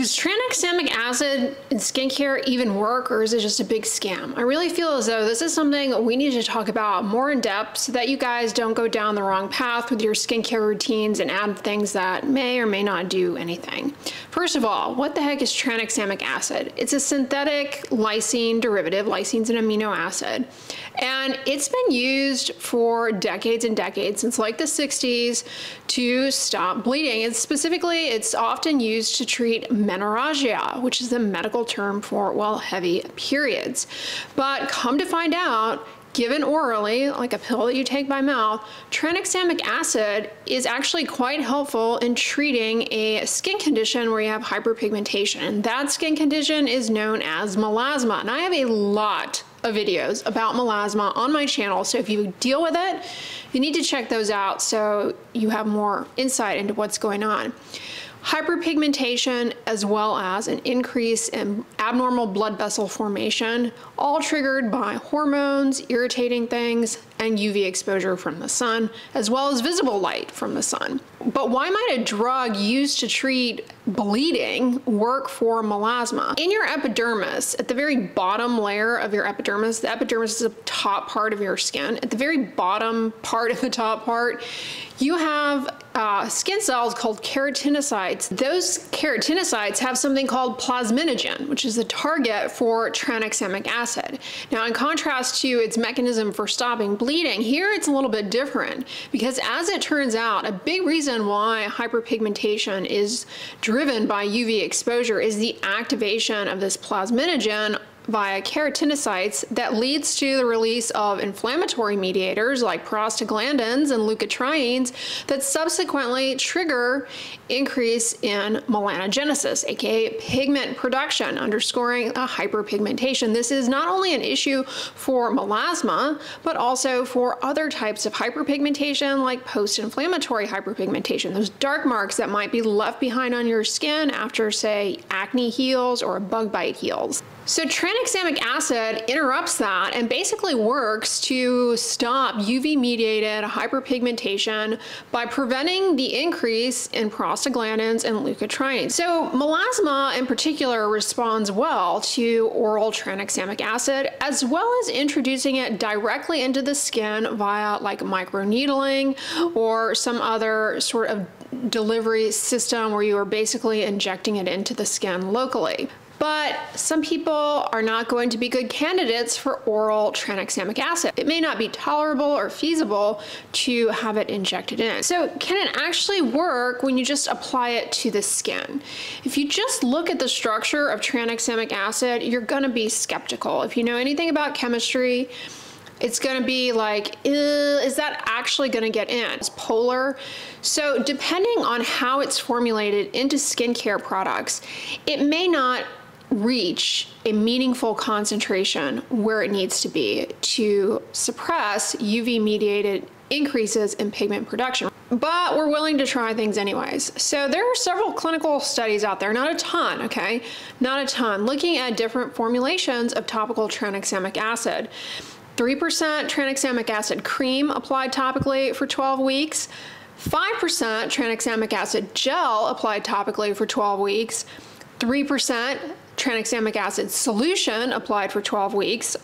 Does tranexamic acid in skincare even work, or is it just a big scam? I really feel as though this is something we need to talk about more in depth so that you guys don't go down the wrong path with your skincare routines and add things that may or may not do anything. First of all, what the heck is tranexamic acid? It's a synthetic lysine derivative. Lysine's an amino acid. And it's been used for decades and decades, since like the 60s, to stop bleeding. And specifically, it's often used to treat menorrhagia, which is the medical term for, well, heavy periods. But come to find out, given orally, like a pill that you take by mouth, tranexamic acid is actually quite helpful in treating a skin condition where you have hyperpigmentation. And that skin condition is known as melasma. And I have a lot of videos about melasma on my channel, so if you deal with it, you need to check those out so you have more insight into what's going on. Hyperpigmentation, as well as an increase in abnormal blood vessel formation, all triggered by hormones, irritating things, and UV exposure from the sun, as well as visible light from the sun. But why might a drug used to treat bleeding work for melasma? In your epidermis, at the very bottom layer of your epidermis, the epidermis is the top part of your skin. At the very bottom part of the top part, you have skin cells called keratinocytes. Those keratinocytes have something called plasminogen, which is the target for tranexamic acid. Now, in contrast to its mechanism for stopping bleeding, here it's a little bit different, because as it turns out, a big reason why hyperpigmentation is driven by UV exposure is the activation of this plasminogen via keratinocytes that leads to the release of inflammatory mediators like prostaglandins and leukotrienes that subsequently trigger increase in melanogenesis, aka pigment production, underscoring a hyperpigmentation. This is not only an issue for melasma, but also for other types of hyperpigmentation like post-inflammatory hyperpigmentation, those dark marks that might be left behind on your skin after, say, acne heals or a bug bite heals. So tranexamic acid interrupts that and basically works to stop UV-mediated hyperpigmentation by preventing the increase in prostaglandins and leukotrienes. So melasma in particular responds well to oral tranexamic acid, as well as introducing it directly into the skin via like microneedling or some other sort of delivery system where you are basically injecting it into the skin locally. But some people are not going to be good candidates for oral tranexamic acid. It may not be tolerable or feasible to have it injected in. So can it actually work when you just apply it to the skin? If you just look at the structure of tranexamic acid, you're gonna be skeptical. If you know anything about chemistry, it's gonna be like, is that actually gonna get in? It's polar. So depending on how it's formulated into skincare products, it may not reach a meaningful concentration where it needs to be to suppress UV-mediated increases in pigment production. But we're willing to try things anyways. So there are several clinical studies out there, not a ton, okay? Not a ton, looking at different formulations of topical tranexamic acid. 3% tranexamic acid cream applied topically for 12 weeks, 5% tranexamic acid gel applied topically for 12 weeks, 3% tranexamic acid solution applied for 12 weeks,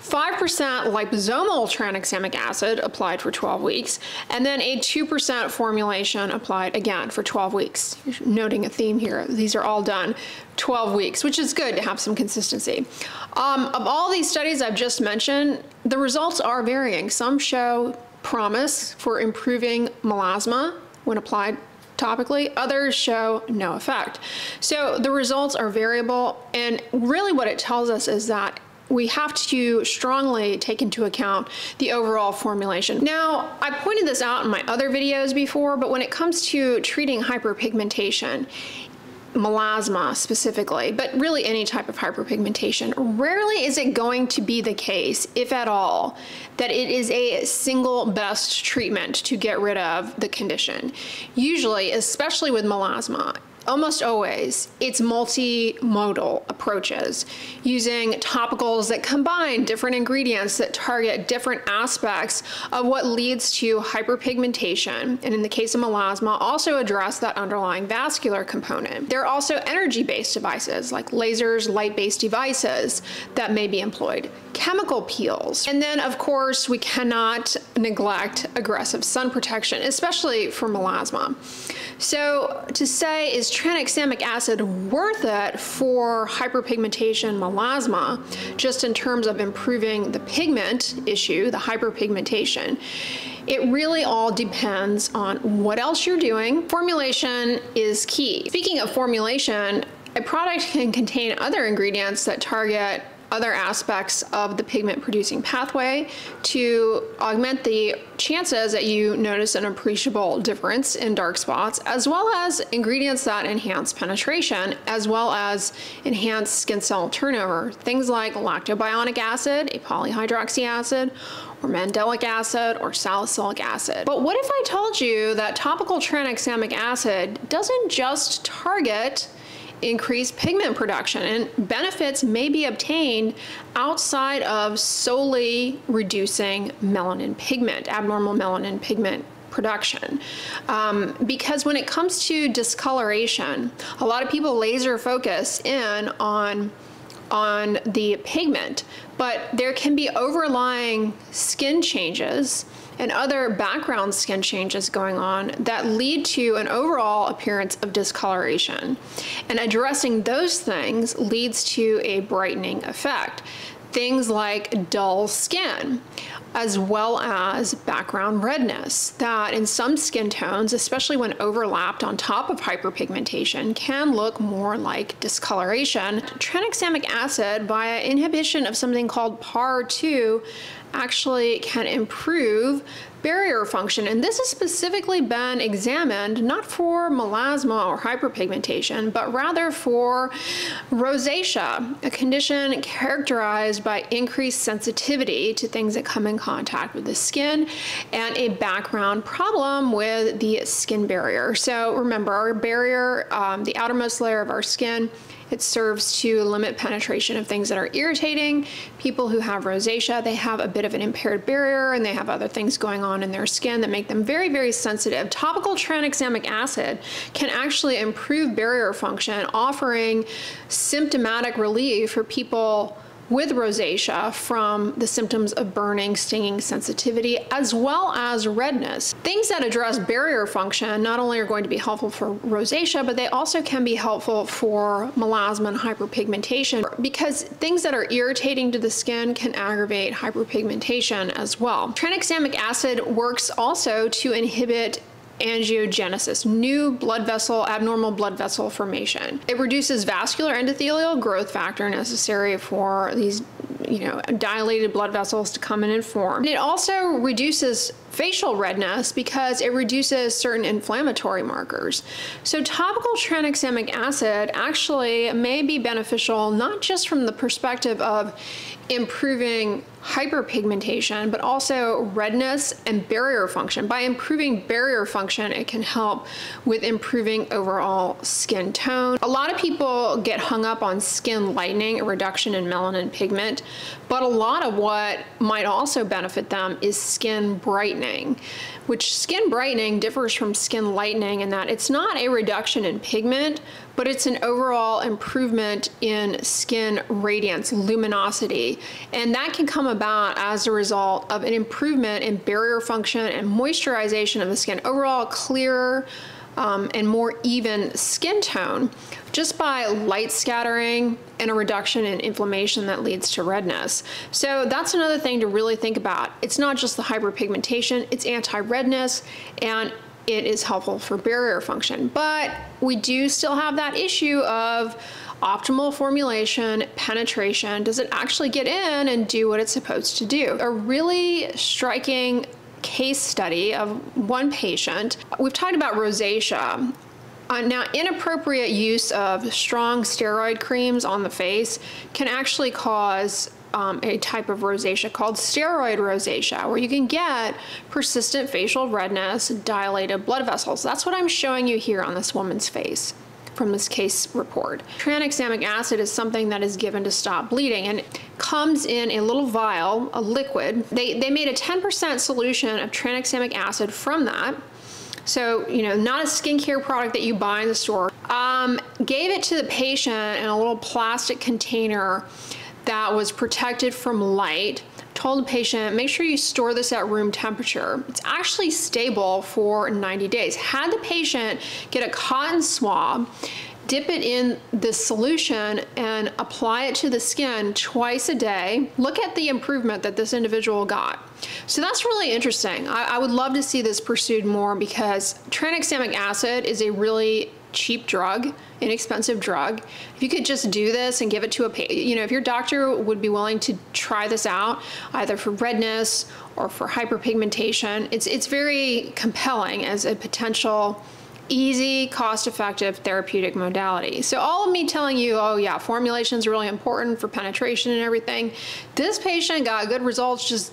5% liposomal tranexamic acid applied for 12 weeks, and then a 2% formulation applied again for 12 weeks. Noting a theme here, these are all done 12 weeks, which is good to have some consistency. Of all these studies I've just mentioned, the results are varying. Some show promise for improving melasma when applied topically, others show no effect. So the results are variable, and really what it tells us is that we have to strongly take into account the overall formulation. Now, I pointed this out in my other videos before, but when it comes to treating hyperpigmentation, melasma specifically, but really any type of hyperpigmentation, rarely is it going to be the case, if at all, that it is a single best treatment to get rid of the condition. Usually, especially with melasma, almost always, it's multimodal approaches, using topicals that combine different ingredients that target different aspects of what leads to hyperpigmentation, and in the case of melasma, also address that underlying vascular component. There are also energy-based devices like lasers, light-based devices that may be employed, chemical peels, and then of course we cannot neglect aggressive sun protection, especially for melasma. So to say, is tranexamic acid worth it for hyperpigmentation melasma, just in terms of improving the pigment issue, the hyperpigmentation? It really all depends on what else you're doing. Formulation is key. Speaking of formulation, a product can contain other ingredients that target other aspects of the pigment producing pathway to augment the chances that you notice an appreciable difference in dark spots, as well as ingredients that enhance penetration, as well as enhance skin cell turnover. Things like lactobionic acid, a polyhydroxy acid, or mandelic acid, or salicylic acid. But what if I told you that topical tranexamic acid doesn't just target increased pigment production, and benefits may be obtained outside of solely reducing melanin pigment, abnormal melanin pigment production? Because when it comes to discoloration, a lot of people laser focus in on the pigment, but there can be overlying skin changes and other background skin changes going on that lead to an overall appearance of discoloration. And addressing those things leads to a brightening effect. Things like dull skin, as well as background redness that in some skin tones, especially when overlapped on top of hyperpigmentation, can look more like discoloration. Tranexamic acid, via inhibition of something called PAR2, actually can improve barrier function, and this has specifically been examined not for melasma or hyperpigmentation, but rather for rosacea, a condition characterized by increased sensitivity to things that come in contact with the skin and a background problem with the skin barrier. So remember, our barrier, the outermost layer of our skin, it serves to limit penetration of things that are irritating. People who have rosacea, they have a bit of an impaired barrier, and they have other things going on in their skin that make them very, very sensitive. Topical tranexamic acid can actually improve barrier function, offering symptomatic relief for people with rosacea from the symptoms of burning, stinging, sensitivity, as well as redness. Things that address barrier function not only are going to be helpful for rosacea, but they also can be helpful for melasma and hyperpigmentation, because things that are irritating to the skin can aggravate hyperpigmentation as well. Tranexamic acid works also to inhibit angiogenesis, new blood vessel, abnormal blood vessel formation. It reduces vascular endothelial growth factor necessary for these, dilated blood vessels to come in and form. And it also reduces facial redness because it reduces certain inflammatory markers. So topical tranexamic acid actually may be beneficial not just from the perspective of improving hyperpigmentation, but also redness and barrier function. By improving barrier function, it can help with improving overall skin tone. A lot of people get hung up on skin lightening, a reduction in melanin pigment, but a lot of what might also benefit them is skin brightening, which skin brightening differs from skin lightening in that it's not a reduction in pigment, but it's an overall improvement in skin radiance, luminosity, and that can come about as a result of an improvement in barrier function and moisturization of the skin, overall clearer and more even skin tone, just by light scattering and a reduction in inflammation that leads to redness. So that's another thing to really think about. It's not just the hyperpigmentation, it's anti-redness, and it is helpful for barrier function. But we do still have that issue of optimal formulation, penetration. Does it actually get in and do what it's supposed to do? A really striking case study of one patient. We've talked about rosacea. Now, inappropriate use of strong steroid creams on the face can actually cause a type of rosacea called steroid rosacea, where you can get persistent facial redness, dilated blood vessels. That's what I'm showing you here on this woman's face. from this case report. Tranexamic acid is something that is given to stop bleeding, and it comes in a little vial, a liquid. They made a 10% solution of tranexamic acid from that. So, you know, not a skincare product that you buy in the store. Gave it to the patient in a little plastic container that was protected from light. Told the patient, make sure you store this at room temperature. It's actually stable for 90 days. Had the patient get a cotton swab, dip it in this solution and apply it to the skin twice a day. Look at the improvement that this individual got. So that's really interesting. I would love to see this pursued more, because tranexamic acid is a really cheap drug, inexpensive drug. If you could just do this and give it to a patient, you know, if your doctor would be willing to try this out, either for redness or for hyperpigmentation, it's very compelling as a potential easy, cost-effective therapeutic modality. So all of me telling you, oh yeah, formulation is really important for penetration and everything, this patient got good results just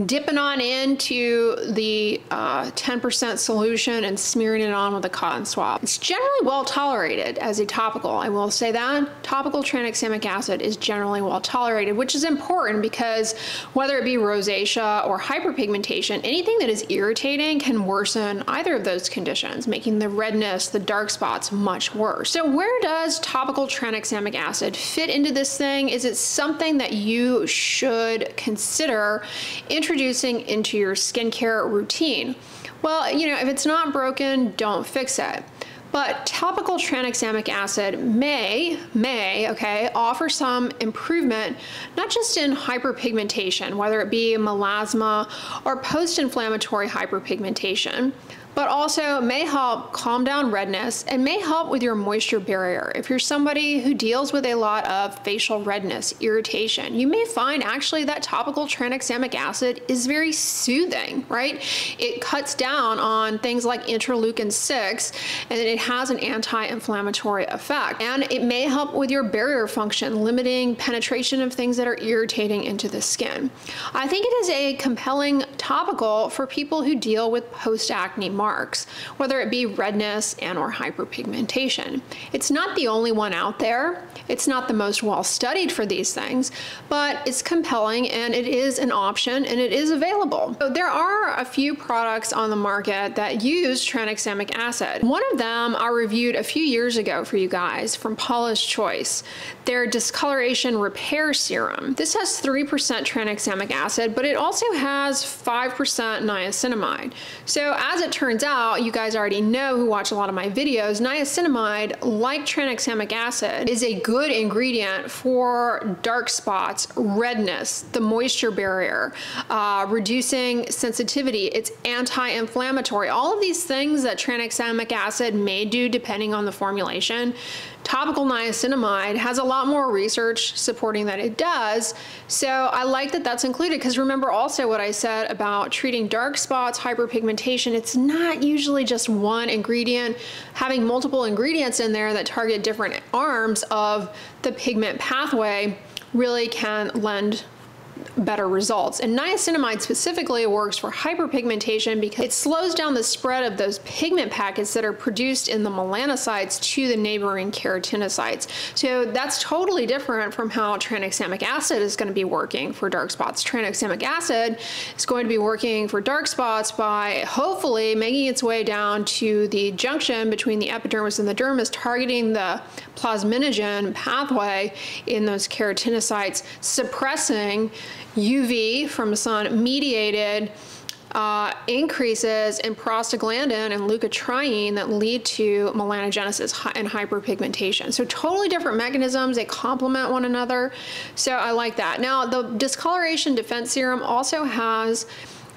dipping on into the 10% solution and smearing it on with a cotton swab. It's generally well tolerated as a topical. I will say that. Topical tranexamic acid is generally well tolerated, which is important because whether it be rosacea or hyperpigmentation, anything that is irritating can worsen either of those conditions, making the redness, the dark spots much worse. So where does topical tranexamic acid fit into this thing? Is it something that you should consider introducing into your skincare routine? Well, you know, if it's not broken, don't fix it. But topical tranexamic acid may, offer some improvement, not just in hyperpigmentation, whether it be melasma or post-inflammatory hyperpigmentation, but also may help calm down redness and may help with your moisture barrier. If you're somebody who deals with a lot of facial redness, irritation, you may find actually that topical tranexamic acid is very soothing, right? It cuts down on things like interleukin-6, and it has an anti-inflammatory effect. And it may help with your barrier function, limiting penetration of things that are irritating into the skin. I think it is a compelling topical for people who deal with post-acne marks, whether it be redness and or hyperpigmentation. It's not the only one out there. It's not the most well studied for these things, but it's compelling and it is an option and it is available. So there are a few products on the market that use tranexamic acid. One of them I reviewed a few years ago for you guys from Paula's Choice, their discoloration repair serum. This has 3% tranexamic acid, but it also has 5% niacinamide. So as it turns out, you guys already know who watch a lot of my videos, niacinamide, like tranexamic acid, is a good ingredient for dark spots, redness, the moisture barrier, reducing sensitivity. It's anti-inflammatory. All of these things that tranexamic acid may do depending on the formulation. Topical niacinamide has a lot more research supporting that it does, so I like that that's included, because remember also what I said about treating dark spots, hyperpigmentation, it's not usually just one ingredient. Having multiple ingredients in there that target different arms of the pigment pathway really can lend better results. And niacinamide specifically works for hyperpigmentation because it slows down the spread of those pigment packets that are produced in the melanocytes to the neighboring keratinocytes. So that's totally different from how tranexamic acid is going to be working for dark spots. Tranexamic acid is going to be working for dark spots by hopefully making its way down to the junction between the epidermis and the dermis, targeting the plasminogen pathway in those keratinocytes, suppressing UV from sun mediated increases in prostaglandin and leukotriene that lead to melanogenesis and hyperpigmentation. So totally different mechanisms, they complement one another. So I like that. Now the discoloration defense serum also has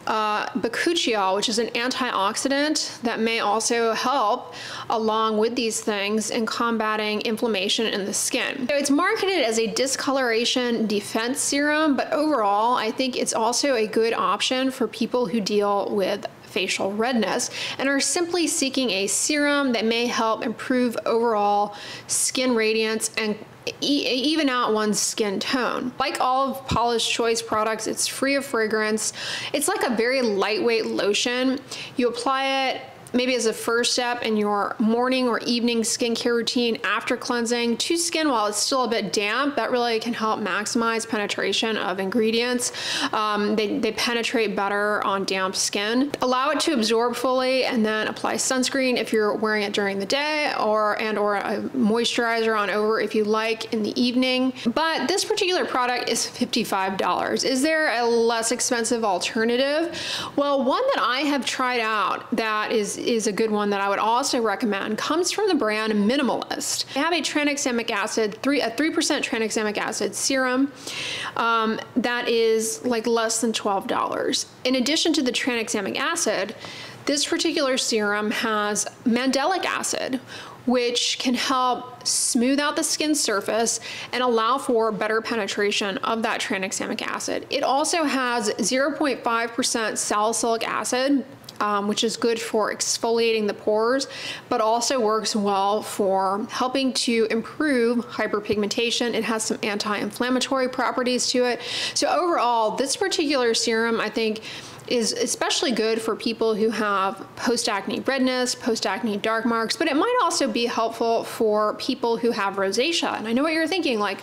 bakuchiol, which is an antioxidant that may also help along with these things in combating inflammation in the skin. So it's marketed as a discoloration defense serum, but overall I think it's also a good option for people who deal with facial redness and are simply seeking a serum that may help improve overall skin radiance and even out one's skin tone. Like all of Paula's Choice products, it's free of fragrance. It's like a very lightweight lotion. You apply it maybe as a first step in your morning or evening skincare routine after cleansing to skin while it's still a bit damp. That really can help maximize penetration of ingredients. They penetrate better on damp skin. Allow it to absorb fully and then apply sunscreen if you're wearing it during the day, or a moisturizer on over if you like in the evening. But this particular product is $55. Is there a less expensive alternative? Well, one that I have tried out that is a good one that I would also recommend comes from the brand Minimalist. They have a tranexamic acid, a 3% tranexamic acid serum that is like less than $12. In addition to the tranexamic acid, this particular serum has mandelic acid, which can help smooth out the skin surface and allow for better penetration of that tranexamic acid. It also has 0.5% salicylic acid, which is good for exfoliating the pores, but also works well for helping to improve hyperpigmentation. It has some anti-inflammatory properties to it. So overall, this particular serum, I think, is especially good for people who have post-acne redness, post-acne dark marks, but it might also be helpful for people who have rosacea. And I know what you're thinking, like,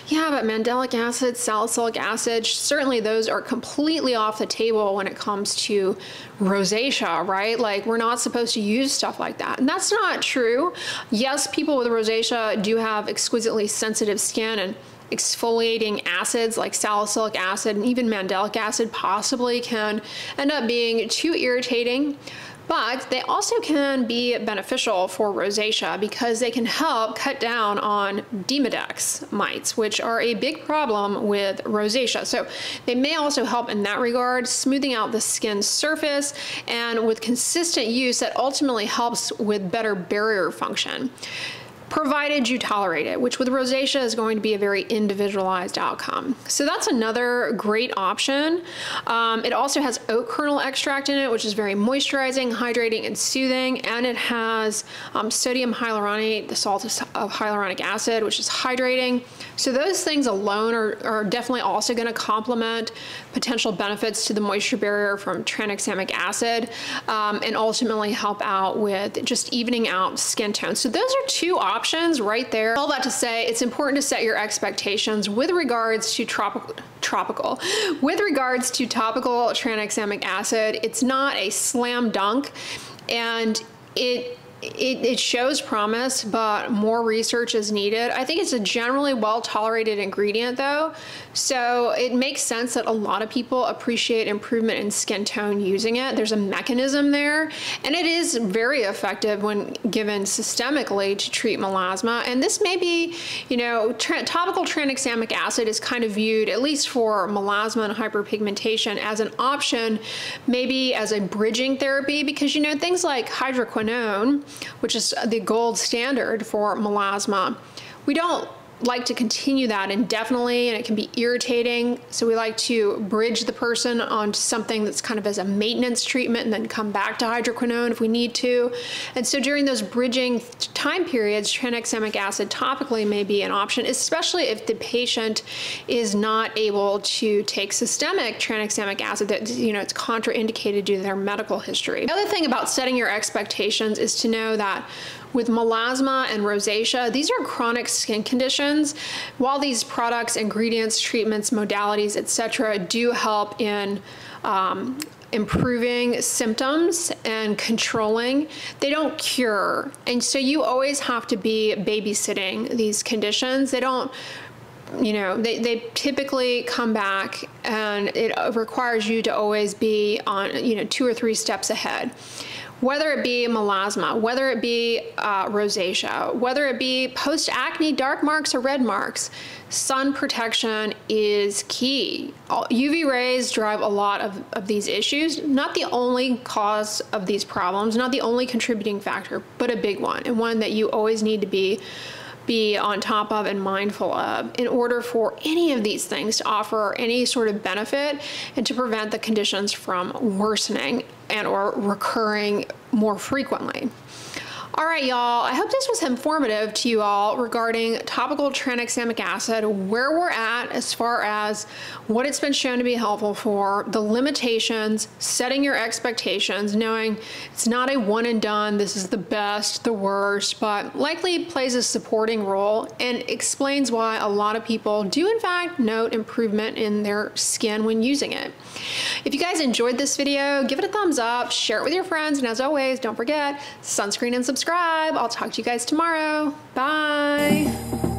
yeah, but mandelic acid, salicylic acid, certainly those are completely off the table when it comes to rosacea, right? Like, we're not supposed to use stuff like that. And that's not true. Yes, people with rosacea do have exquisitely sensitive skin, and exfoliating acids like salicylic acid and even mandelic acid possibly can end up being too irritating, but they also can be beneficial for rosacea because they can help cut down on Demodex mites, which are a big problem with rosacea. So they may also help in that regard, smoothing out the skin surface, and with consistent use that ultimately helps with better barrier function, provided you tolerate it, which with rosacea is going to be a very individualized outcome. So that's another great option. It also has oat kernel extract in it, which is very moisturizing, hydrating, and soothing. And it has sodium hyaluronate, the salt of hyaluronic acid, which is hydrating. So those things alone are definitely also going to complement potential benefits to the moisture barrier from tranexamic acid, and ultimately help out with just evening out skin tone. So those are two options right there. All that to say, it's important to set your expectations with regards to topical tranexamic acid. It's not a slam dunk, and it shows promise, but more research is needed. I think it's a generally well-tolerated ingredient though, so it makes sense that a lot of people appreciate improvement in skin tone using it. There's a mechanism there, and it is very effective when given systemically to treat melasma. And this may be, you know, topical tranexamic acid is kind of viewed, at least for melasma and hyperpigmentation, as an option, maybe as a bridging therapy, because, you know, things like hydroquinone, which is the gold standard for melasma, we don't like to continue that indefinitely, and it can be irritating. So we like to bridge the person onto something that's kind of as a maintenance treatment and then come back to hydroquinone if we need to. And so during those bridging time periods, tranexamic acid topically may be an option, especially if the patient is not able to take systemic tranexamic acid, that, you know, it's contraindicated due to their medical history. The other thing about setting your expectations is to know that with melasma and rosacea, these are chronic skin conditions. While these products, ingredients, treatments, modalities, etc., do help in improving symptoms and controlling, they don't cure. And so you always have to be babysitting these conditions. They don't, you know, they typically come back, and it requires you to always be on, you know, 2 or 3 steps ahead. Whether it be melasma, whether it be rosacea, whether it be post-acne dark marks or red marks, sun protection is key. UV rays drive a lot of these issues. Not the only cause of these problems, not the only contributing factor, but a big one, and one that you always need to be on top of and mindful of in order for any of these things to offer any sort of benefit and to prevent the conditions from worsening and or recurring more frequently. All right, y'all, I hope this was informative to you all regarding topical tranexamic acid, where we're at as far as what it's been shown to be helpful for, the limitations, setting your expectations, knowing it's not a one and done, this is the best, the worst, but likely plays a supporting role and explains why a lot of people do in fact note improvement in their skin when using it. If you guys enjoyed this video, give it a thumbs up, share it with your friends, and as always, don't forget, sunscreen and subscribe. I'll talk to you guys tomorrow. Bye.